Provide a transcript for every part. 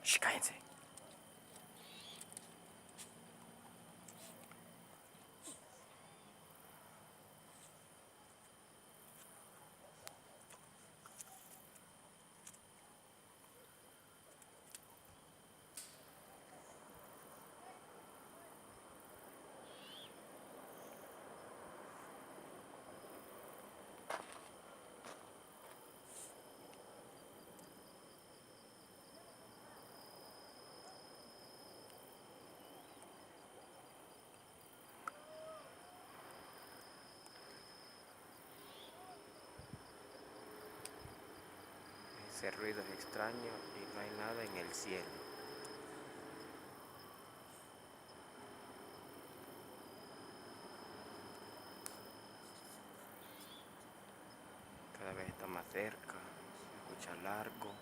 Shh, cállense. Ese ruido es extraño y no hay nada en el cielo. Cada vez está más cerca, se escucha largo.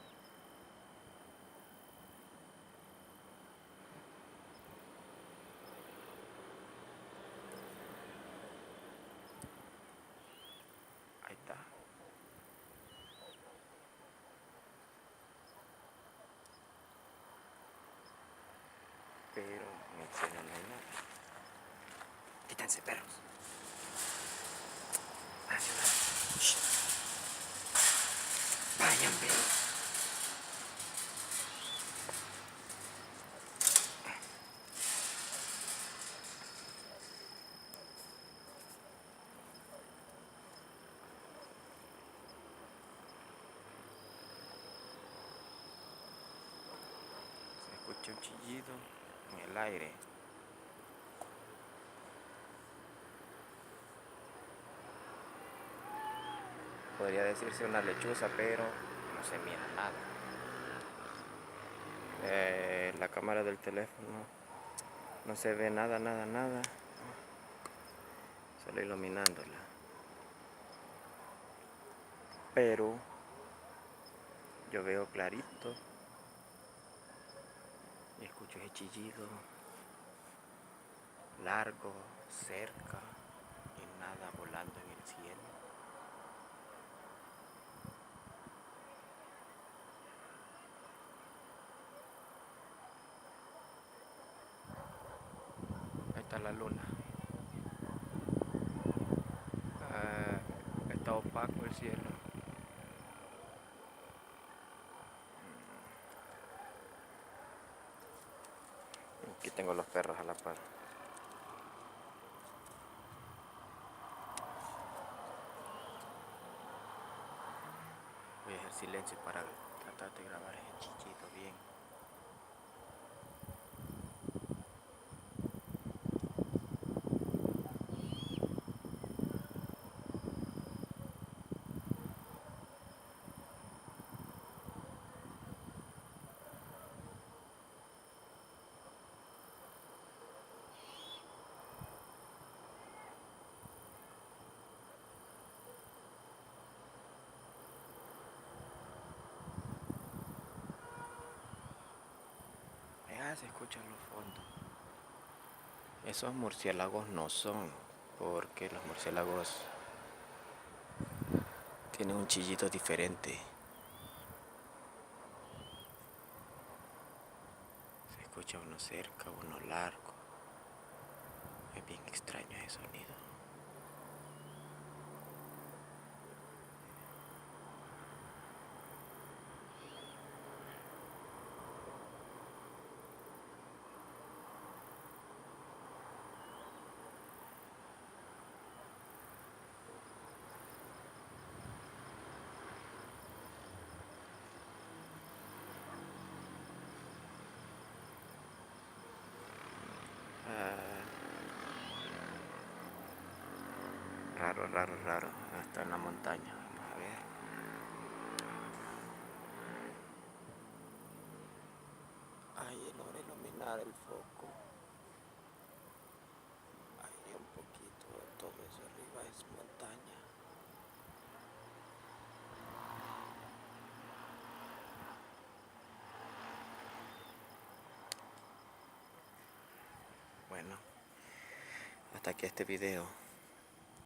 Ahí está. Pero en el cielo no hay nada. Quítense, perros. Shh. Vayan, perros. Se escucha un chillido en el aire. Podría decirse una lechuza, pero no se mira nada. La cámara del teléfono no se ve nada, nada. Solo iluminándola. Pero yo veo clarito y escucho ese chillido largo, cerca y nada volando en el cielo. Ahí está la luna. Está opaco el cielo. Aquí tengo los perros a la par. Voy a hacer silencio para tratar de grabar el chillito bien. Se escuchan los fondos. Esos murciélagos no son, porque los murciélagos tienen un chillito diferente. Se escucha uno cerca, uno largo. Es bien extraño ese sonido. Raro. Hasta en la montaña. Vamos a ver. Ahí logra iluminar el foco. Ahí un poquito. Todo eso arriba es montaña. Bueno, hasta aquí este video.